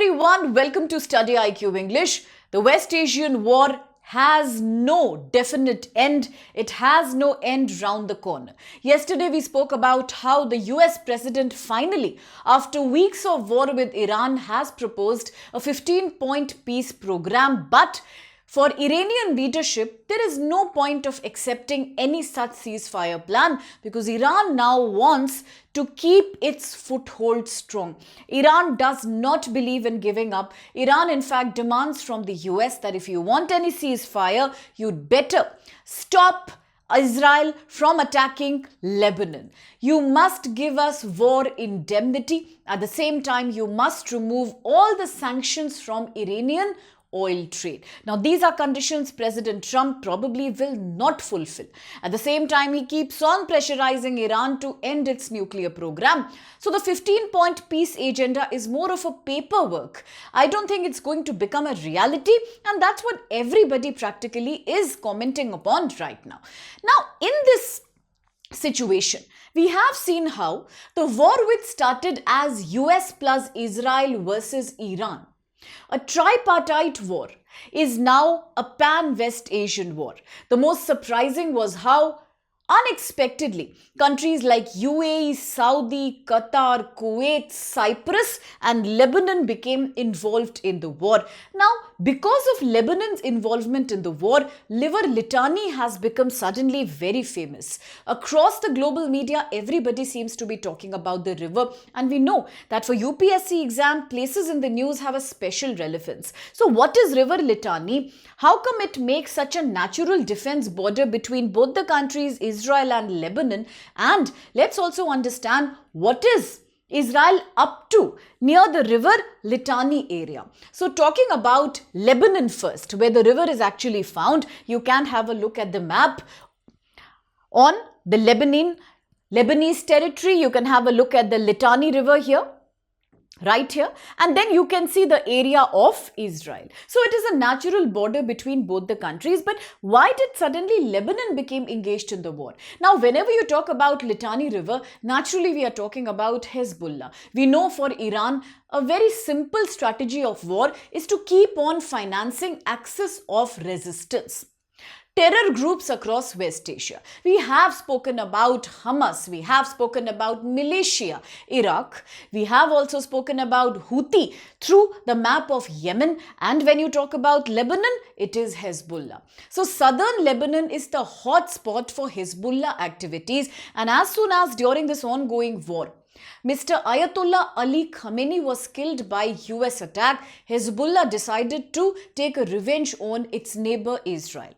everyone, welcome to StudyIQ English. The West Asian War has no definite end. It has no end round the corner. Yesterday we spoke about how the US president finally, after weeks of war with Iran, has proposed a 15-point peace program, but for Iranian leadership, there is no point of accepting any such ceasefire plan because Iran now wants to keep its foothold strong. Iran does not believe in giving up. Iran, in fact, demands from the US that if you want any ceasefire, you'd better stop Israel from attacking Lebanon. You must give us war indemnity. At the same time, you must remove all the sanctions from Iranian oil trade. Now, these are conditions President Trump probably will not fulfill. At the same time, he keeps on pressurizing Iran to end its nuclear program. So the 15-point peace agenda is more of a paperwork. I don't think it's going to become a reality, and that's what everybody practically is commenting upon right now. Now, in this situation, we have seen how the war which started as US plus Israel versus Iran, a tripartite war, is now a pan-West Asian war. The most surprising was how unexpectedly countries like UAE, Saudi, Qatar, Kuwait, Cyprus and Lebanon became involved in the war. Now, because of Lebanon's involvement in the war, River Litani has become suddenly very famous. Across the global media, everybody seems to be talking about the river, and we know that for UPSC exam, places in the news have a special relevance. So what is River Litani? How come it makes such a natural defense border between both the countries, Israel and Lebanon? And let's also understand what is Israel up to near the river Litani area. So talking about Lebanon first, where the river is actually found, you can have a look at the map on the Lebanese territory. You can have a look at the Litani River here, right here, and then you can see the area of Israel. So it is a natural border between both the countries. But why did suddenly Lebanon become engaged in the war? Now, whenever you talk about Litani River, naturally we are talking about Hezbollah. We know for Iran, a very simple strategy of war is to keep on financing axis of resistance. Terror groups across West Asia. We have spoken about Hamas, we have spoken about militia, Iraq, we have also spoken about Houthi through the map of Yemen, and when you talk about Lebanon, it is Hezbollah. So southern Lebanon is the hot spot for Hezbollah activities, and as soon as during this ongoing war, Mr. Ayatollah Ali Khamenei was killed by US attack, Hezbollah decided to take a revenge on its neighbor Israel.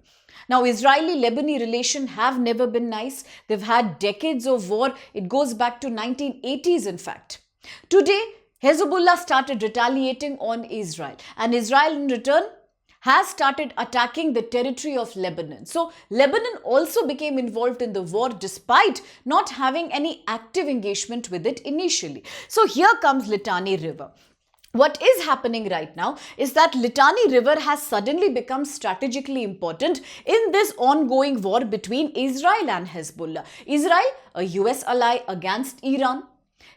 Now, Israeli-Lebanese relations have never been nice. They've had decades of war. It goes back to 1980s, in fact. Today, Hezbollah started retaliating on Israel, and Israel in return has started attacking the territory of Lebanon. So, Lebanon also became involved in the war despite not having any active engagement with it initially. So, here comes Litani River. What is happening right now is that Litani River has suddenly become strategically important in this ongoing war between Israel and Hezbollah. Israel, a US ally against Iran.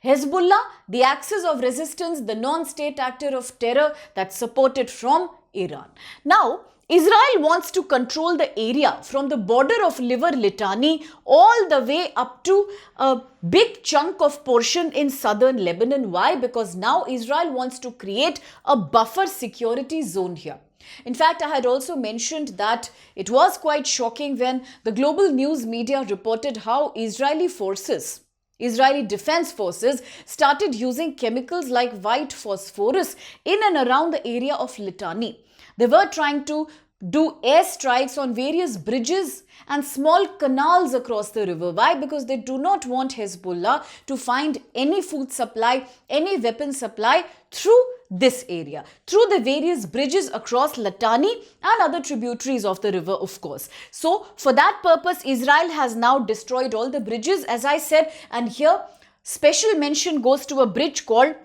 Hezbollah, the axis of resistance, the non-state actor of terror that's supported from Iran. Now, Israel wants to control the area from the border of River Litani all the way up to a big chunk of portion in southern Lebanon. Why? Because now Israel wants to create a buffer security zone here. In fact, I had also mentioned that it was quite shocking when the global news media reported how Israeli defense forces started using chemicals like white phosphorus in and around the area of Litani. They were trying to do airstrikes on various bridges and small canals across the river. Why? Because they do not want Hezbollah to find any food supply, any weapon supply through this area, through the various bridges across Litani and other tributaries of the river, of course. So, for that purpose, Israel has now destroyed all the bridges, as I said, and here special mention goes to a bridge called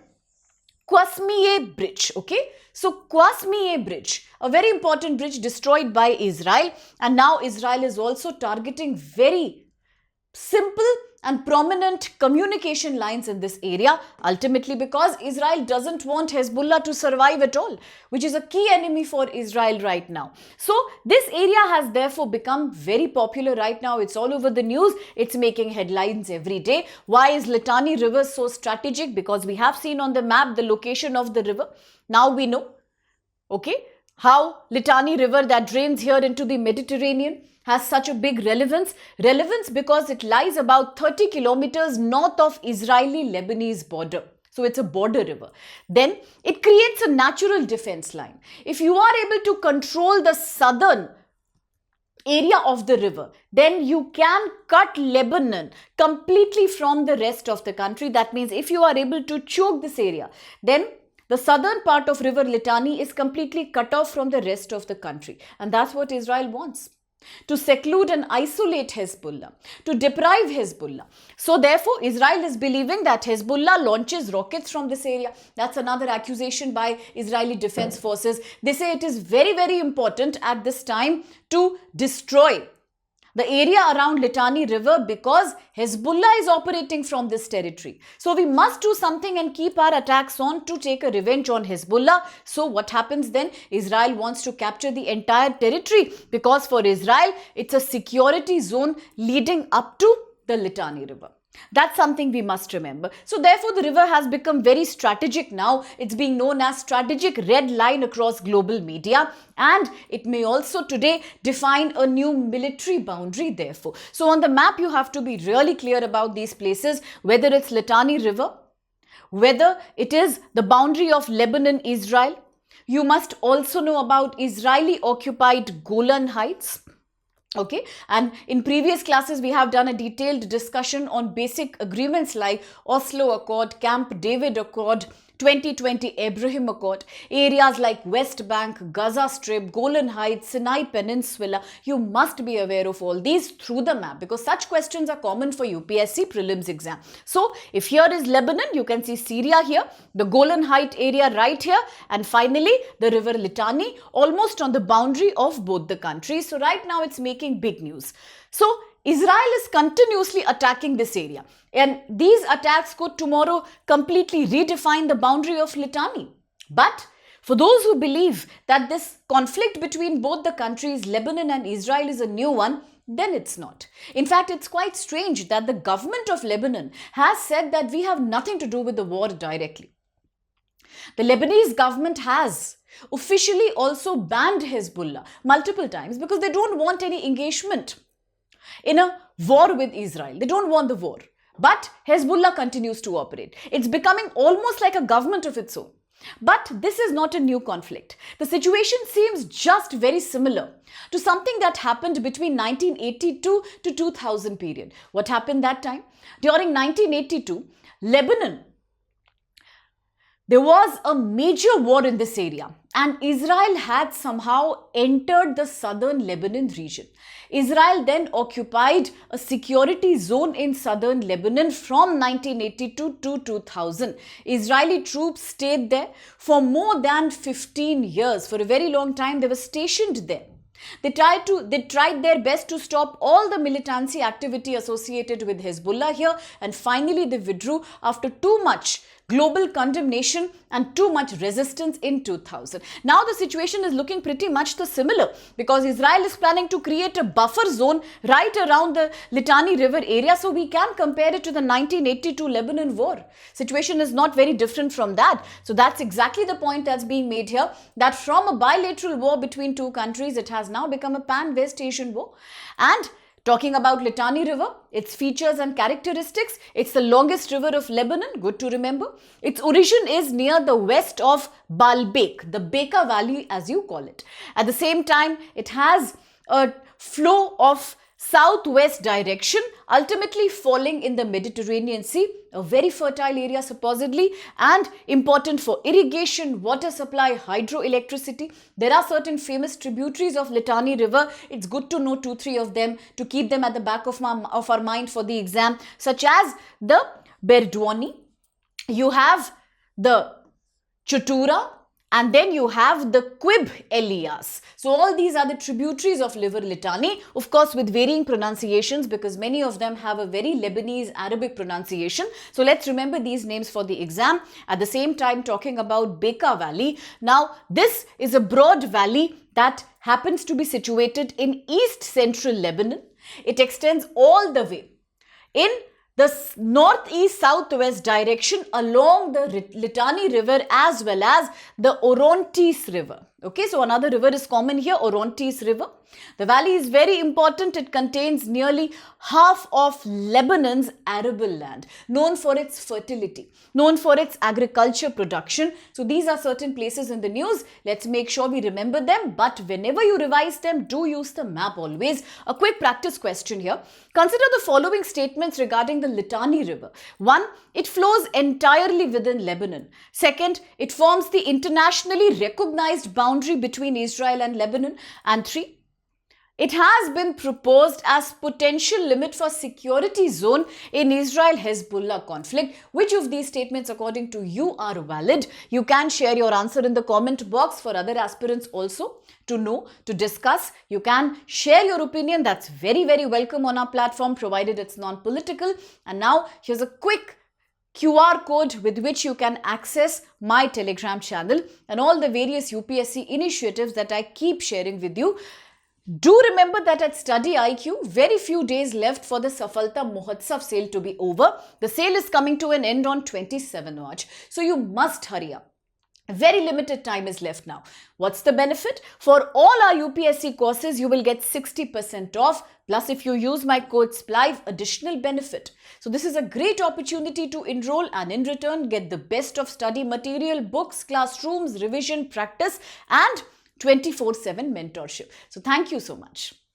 Saumya Bridge, okay? So Saumya Bridge, a very important bridge destroyed by Israel, and now Israel is also targeting very simple and prominent communication lines in this area, ultimately because Israel doesn't want Hezbollah to survive at all, which is a key enemy for Israel right now. So this area has therefore become very popular right now. It's all over the news. It's making headlines every day. Why is Litani River so strategic? Because we have seen on the map the location of the river. Now we know, okay, how Litani River that drains here into the Mediterranean has such a big relevance. Relevance because it lies about 30 kilometers north of Israeli-Lebanese border. So it's a border river. Then it creates a natural defense line. If you are able to control the southern area of the river, then you can cut Lebanon completely from the rest of the country. That means if you are able to choke this area, then the southern part of River Litani is completely cut off from the rest of the country. And that's what Israel wants. To seclude and isolate Hezbollah, to deprive Hezbollah. So therefore, Israel is believing that Hezbollah launches rockets from this area. That's another accusation by Israeli Defense Forces. They say it is very, very important at this time to destroy the area around Litani River because Hezbollah is operating from this territory. So we must do something and keep our attacks on to take a revenge on Hezbollah. So what happens then? Israel wants to capture the entire territory because for Israel, it's a security zone leading up to the Litani River. That's something we must remember. So therefore, the river has become very strategic now. It's being known as strategic red line across global media. And it may also today define a new military boundary therefore. So on the map, you have to be really clear about these places, whether it's Litani River, whether it is the boundary of Lebanon, Israel. You must also know about Israeli occupied Golan Heights. Okay, and in previous classes, we have done a detailed discussion on basic agreements like Oslo Accord, Camp David Accord, 2020 Abraham Accord, areas like West Bank, Gaza Strip, Golan Heights, Sinai Peninsula. You must be aware of all these through the map because such questions are common for UPSC prelims exam. So if here is Lebanon, you can see Syria here, the Golan Height area right here, and finally the river Litani almost on the boundary of both the countries. So right now it's making big news. So Israel is continuously attacking this area. And these attacks could tomorrow completely redefine the boundary of Litani. But for those who believe that this conflict between both the countries, Lebanon and Israel, is a new one, then it's not. In fact, it's quite strange that the government of Lebanon has said that we have nothing to do with the war directly. The Lebanese government has officially also banned Hezbollah multiple times because they don't want any engagement in a war with Israel. They don't want the war. But Hezbollah continues to operate. It's becoming almost like a government of its own. But this is not a new conflict. The situation seems just very similar to something that happened between 1982 to 2000 period. What happened that time? During 1982, Lebanon, there was a major war in this area and Israel had somehow entered the southern Lebanon region. Israel then occupied a security zone in southern Lebanon from 1982 to 2000. Israeli troops stayed there for more than 15 years. For a very long time, they were stationed there. They tried their best to stop all the militancy activity associated with Hezbollah here, and finally they withdrew after too much global condemnation and too much resistance in 2000. Now the situation is looking pretty much the similar because Israel is planning to create a buffer zone right around the Litani River area, so we can compare it to the 1982 Lebanon war. Situation is not very different from that. So that's exactly the point that's being made here, that from a bilateral war between two countries, it has now become a pan-West Asian war. And talking about Litani River, its features and characteristics, it's the longest river of Lebanon, good to remember. Its origin is near the west of Baalbek, the Bekaa Valley as you call it. At the same time, it has a flow of southwest direction, ultimately falling in the Mediterranean Sea, a very fertile area supposedly and important for irrigation, water supply, hydroelectricity. There are certain famous tributaries of Litani River. It's good to know 2-3 of them to keep them at the back of our mind for the exam, such as the Berdwani. You have the Chutura and then you have the Quib Elias. So all these are the tributaries of River Litani, of course with varying pronunciations because many of them have a very Lebanese Arabic pronunciation. So let's remember these names for the exam. At the same time, talking about Bekaa Valley. Now this is a broad valley that happens to be situated in east central Lebanon. It extends all the way in the northeast southwest direction along the Litani River as well as the Orontes River. Okay, so another river is common here, Orontes River. The valley is very important. It contains nearly half of Lebanon's arable land, known for its fertility, known for its agriculture production. So these are certain places in the news. Let's make sure we remember them. But whenever you revise them, do use the map always. A quick practice question here. Consider the following statements regarding the Litani River. 1. It flows entirely within Lebanon. 2. It forms the internationally recognized boundary between Israel and Lebanon. And 3. It has been proposed as potential limit for security zone in Israel-Hezbollah conflict. Which of these statements according to you are valid? You can share your answer in the comment box for other aspirants also to know, to discuss. You can share your opinion. That's very, very welcome on our platform provided it's non-political. And now here's a quick QR code with which you can access my Telegram channel and all the various UPSC initiatives that I keep sharing with you. Do remember that at StudyIQ, very few days left for the Safalta Mahotsav sale to be over. The sale is coming to an end on 27 March. So you must hurry up. Very limited time is left now. What's the benefit? For all our UPSC courses, you will get 60% off. Plus, if you use my code SPLIVE, additional benefit. So this is a great opportunity to enroll and in return get the best of study material, books, classrooms, revision, practice and 24/7 mentorship. So thank you so much.